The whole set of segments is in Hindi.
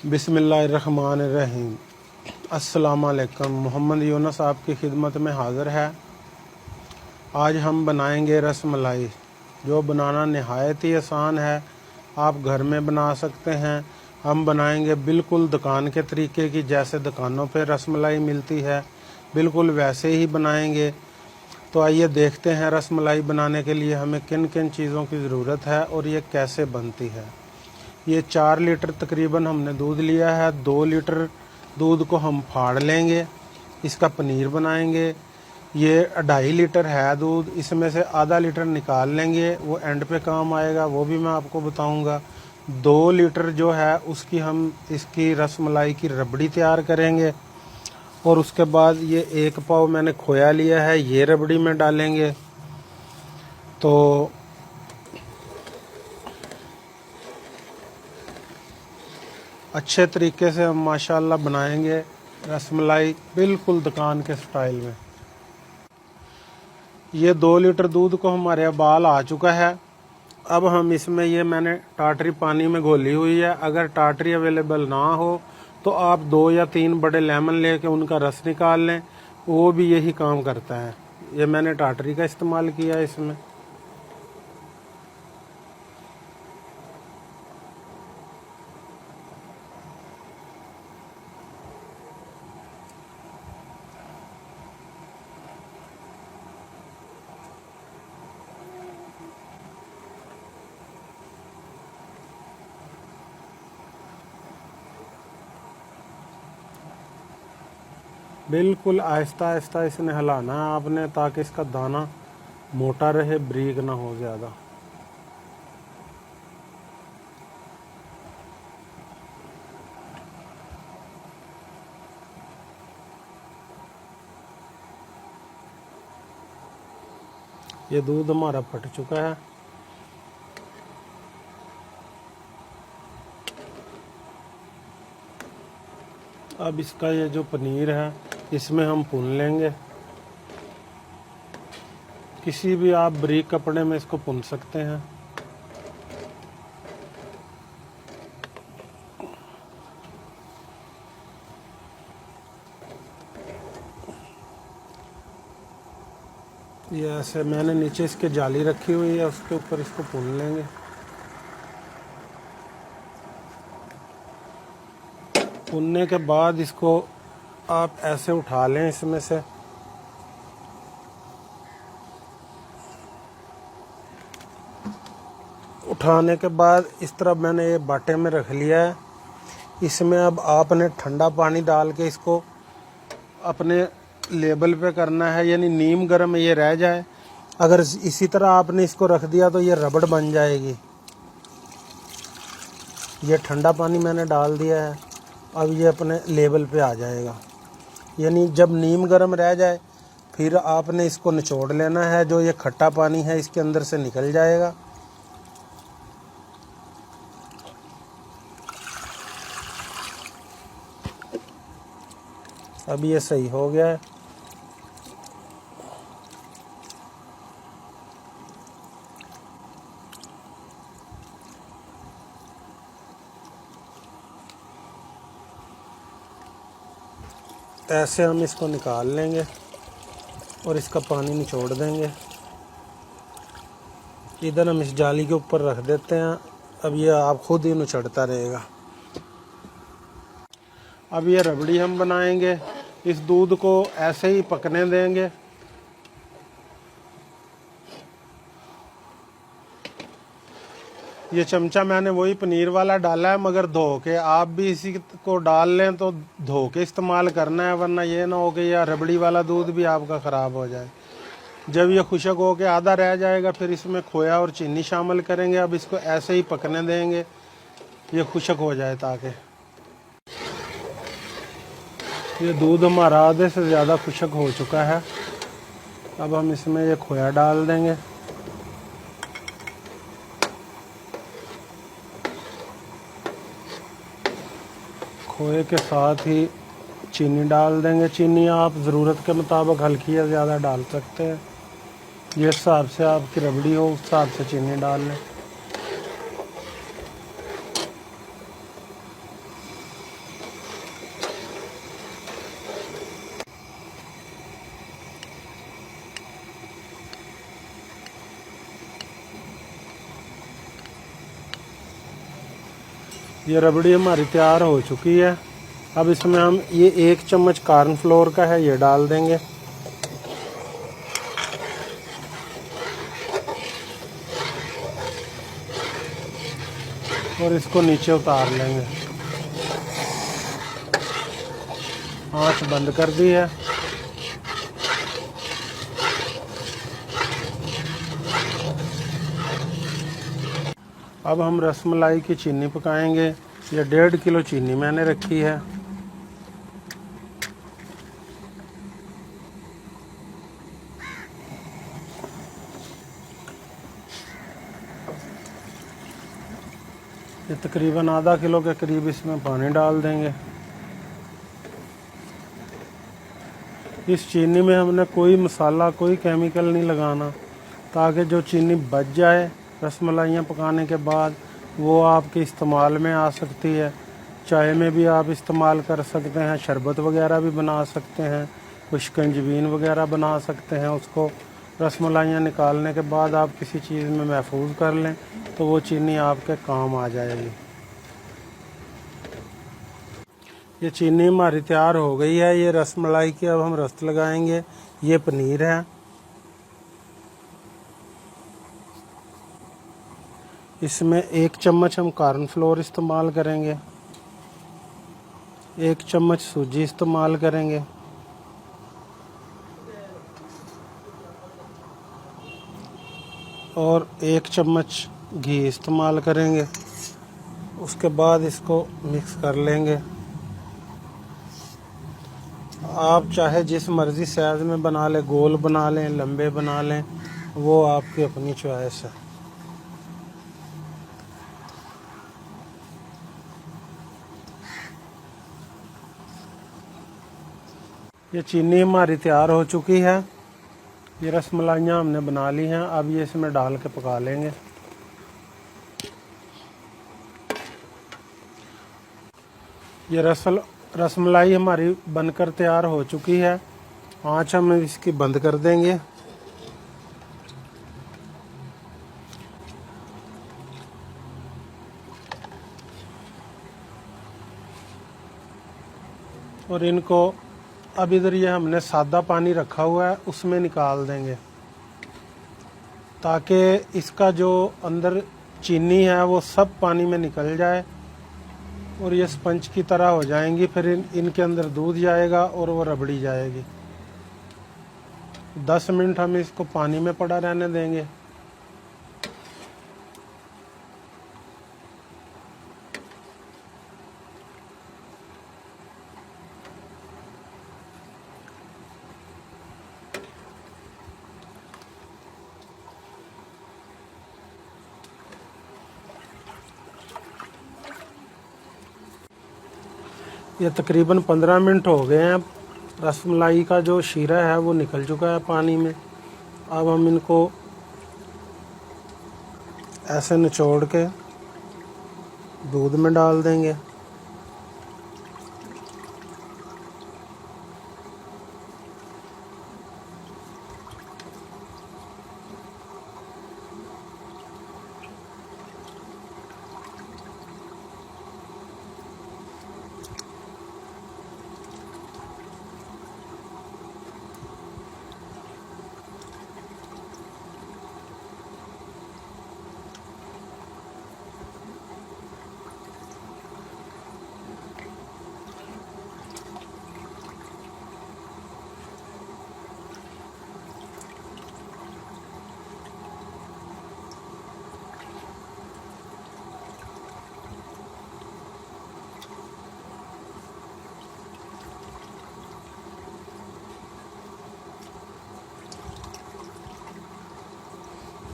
बिस्मिल्लाहिर्रहमानिर्रहीम। अस्सलाम वालेकुम। मोहम्मद यूनुस आपकी खिदमत में हाज़िर है। आज हम बनाएंगे रसमलाई, जो बनाना नहायत ही आसान है। आप घर में बना सकते हैं। हम बनाएंगे बिल्कुल दुकान के तरीके की, जैसे दुकानों पे रसमलाई मिलती है, बिल्कुल वैसे ही बनाएंगे। तो आइए देखते हैं रसमलाई बनाने के लिए हमें किन किन चीज़ों की ज़रूरत है और ये कैसे बनती है। ये 4 लीटर तकरीबन हमने दूध लिया है। 2 लीटर दूध को हम फाड़ लेंगे, इसका पनीर बनाएंगे। ये 2.5 लीटर है दूध, इसमें से आधा लीटर निकाल लेंगे, वो एंड पे काम आएगा, वो भी मैं आपको बताऊंगा। 2 लीटर जो है उसकी हम इसकी रसमलाई की रबड़ी तैयार करेंगे। और उसके बाद ये 1 पाव मैंने खोया लिया है, ये रबड़ी में डालेंगे। तो अच्छे तरीके से हम माशाल्लाह बनाएंगे रसमलाई, बिल्कुल दुकान के स्टाइल में। ये 2 लीटर दूध को हमारे उबाल आ चुका है। अब हम इसमें ये मैंने टाटरी पानी में घोली हुई है। अगर टाटरी अवेलेबल ना हो तो आप 2 या 3 बड़े लेमन लेके उनका रस निकाल लें, वो भी यही काम करता है। ये मैंने टाटरी का इस्तेमाल किया है इसमें। बिल्कुल आहिस्ता आहिस्ता इसने हिलाना है आपने, ताकि इसका दाना मोटा रहे, बारीक ना हो ज़्यादा। ये दूध हमारा फट चुका है। अब इसका ये जो पनीर है इसमें हम भून लेंगे। किसी भी आप बारीक कपड़े में इसको भून सकते हैं। ये ऐसे मैंने नीचे इसके जाली रखी हुई है, उसके ऊपर इसको भून लेंगे। भूनने के बाद इसको आप ऐसे उठा लें इसमें से। उठाने के बाद इस तरह मैंने ये बाटे में रख लिया है। इसमें अब आपने ठंडा पानी डाल के इसको अपने लेवल पे करना है, यानी नीम गर्म ये रह जाए। अगर इसी तरह आपने इसको रख दिया तो ये रबड़ बन जाएगी। ये ठंडा पानी मैंने डाल दिया है, अब ये अपने लेवल पे आ जाएगा। यानी जब नीम गर्म रह जाए फिर आपने इसको निचोड़ लेना है, जो ये खट्टा पानी है इसके अंदर से निकल जाएगा। अब ये सही हो गया है। ऐसे हम इसको निकाल लेंगे और इसका पानी निचोड़ देंगे। इधर हम इस जाली के ऊपर रख देते हैं। अब ये आप खुद ही निचोड़ता रहेगा। अब ये रबड़ी हम बनाएंगे। इस दूध को ऐसे ही पकने देंगे। ये चमचा मैंने वही पनीर वाला डाला है, मगर धो के, आप भी इसी को डाल लें तो धो के इस्तेमाल करना है, वरना ये ना हो कि यह रबड़ी वाला दूध भी आपका ख़राब हो जाए। जब ये खुशक हो के आधा रह जाएगा फिर इसमें खोया और चीनी शामिल करेंगे। अब इसको ऐसे ही पकने देंगे, ये खुशक हो जाए। ताकि ये दूध हमारा आधे से ज़्यादा खुशक हो चुका है। अब हम इसमें ये खोया डाल देंगे। खोए के साथ ही चीनी डाल देंगे। चीनी आप ज़रूरत के मुताबिक हल्की या ज़्यादा डाल सकते हैं, जिस हिसाब से आपकी रबड़ी हो उस हिसाब से चीनी डाल लें। ये रबड़ी हमारी तैयार हो चुकी है। अब इसमें हम ये 1 चम्मच कॉर्नफ्लोर का है, ये डाल देंगे। और इसको नीचे उतार लेंगे। आंच बंद कर दी है। अब हम रसमलाई की चीनी पकाएंगे। ये 1.5 किलो चीनी मैंने रखी है। ये तकरीबन आधा किलो के करीब इसमें पानी डाल देंगे। इस चीनी में हमने कोई मसाला, कोई केमिकल नहीं लगाना, ताकि जो चीनी बच जाए रसमलाइयाँ पकाने के बाद वो आपके इस्तेमाल में आ सकती है। चाय में भी आप इस्तेमाल कर सकते हैं, शरबत वगैरह भी बना सकते हैं, कुछ शिकंजबीन वगैरह बना सकते हैं। उसको रसमलाइयाँ निकालने के बाद आप किसी चीज़ में महफूज कर लें तो वो चीनी आपके काम आ जाएगी। ये चीनी हमारी तैयार हो गई है। ये रसमलाई की अब हम रस लगाएंगे। ये पनीर है। इसमें 1 चम्मच हम कॉर्नफ्लोर इस्तेमाल करेंगे, 1 चम्मच सूजी इस्तेमाल करेंगे, और 1 चम्मच घी इस्तेमाल करेंगे। उसके बाद इसको मिक्स कर लेंगे। आप चाहे जिस मर्ज़ी साइज़ में बना लें, गोल बना लें, लंबे बना लें, वो आपकी अपनी चॉइस है। ये चीनी हमारी तैयार हो चुकी है। ये रसमलाइयाँ हमने बना ली हैं। अब ये इसमें डाल के पका लेंगे। ये रसमलाई हमारी बनकर तैयार हो चुकी है। आँच हम इसकी बंद कर देंगे। और इनको अब इधर ये हमने सादा पानी रखा हुआ है, उसमें निकाल देंगे, ताकि इसका जो अंदर चीनी है वो सब पानी में निकल जाए और ये स्पंज की तरह हो जाएंगी। फिर इनके अंदर दूध जाएगा और वो रबड़ी जाएगी। 10 मिनट हम इसको पानी में पड़ा रहने देंगे। ये तकरीबन 15 मिनट हो गए हैं। रसमलाई का जो शीरा है वो निकल चुका है पानी में। अब हम इनको ऐसे निचोड़ के दूध में डाल देंगे।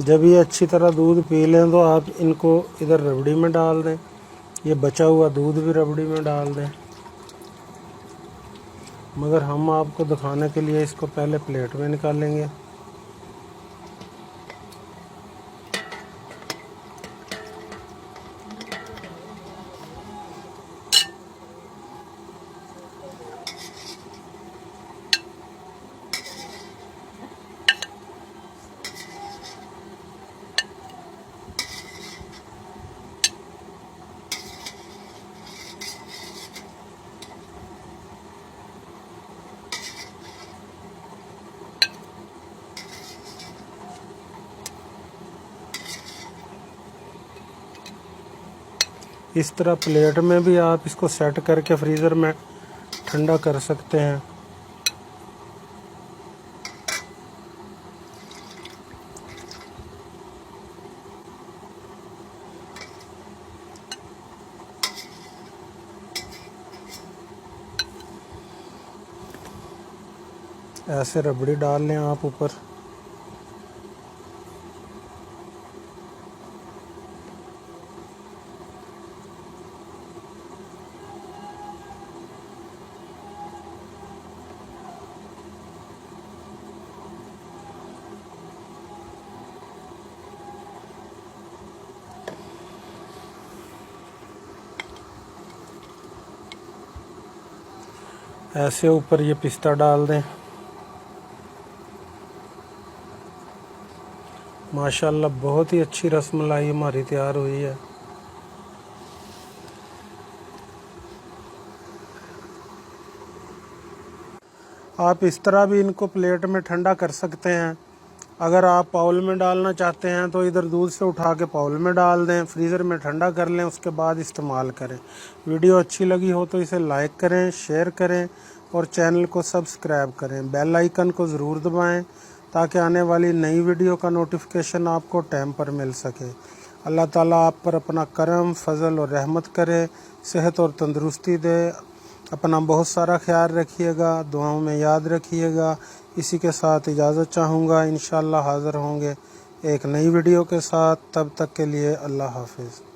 जब ये अच्छी तरह दूध पी लें तो आप इनको इधर रबड़ी में डाल दें। ये बचा हुआ दूध भी रबड़ी में डाल दें। मगर हम आपको दिखाने के लिए इसको पहले प्लेट में निकालेंगे। इस तरह प्लेट में भी आप इसको सेट करके फ्रीज़र में ठंडा कर सकते हैं। ऐसे रबड़ी डाल लें आप ऊपर। ऐसे ऊपर ये पिस्ता डाल दें। माशाल्लाह बहुत ही अच्छी रसमलाई हमारी तैयार हुई है। आप इस तरह भी इनको प्लेट में ठंडा कर सकते हैं। अगर आप बाउल में डालना चाहते हैं तो इधर दूध से उठा के बाउल में डाल दें, फ्रीज़र में ठंडा कर लें, उसके बाद इस्तेमाल करें। वीडियो अच्छी लगी हो तो इसे लाइक करें, शेयर करें और चैनल को सब्सक्राइब करें। बेल आइकन को ज़रूर दबाएं ताकि आने वाली नई वीडियो का नोटिफिकेशन आपको टाइम पर मिल सके। अल्लाह ताला आप पर अपना करम, फजल और रहमत करे, सेहत और तंदुरुस्ती दे। अपना बहुत सारा ख्याल रखिएगा, दुआओं में याद रखिएगा। इसी के साथ इजाज़त चाहूँगा। इंशाअल्लाह हाज़िर होंगे एक नई वीडियो के साथ। तब तक के लिए अल्लाह हाफ़िज़।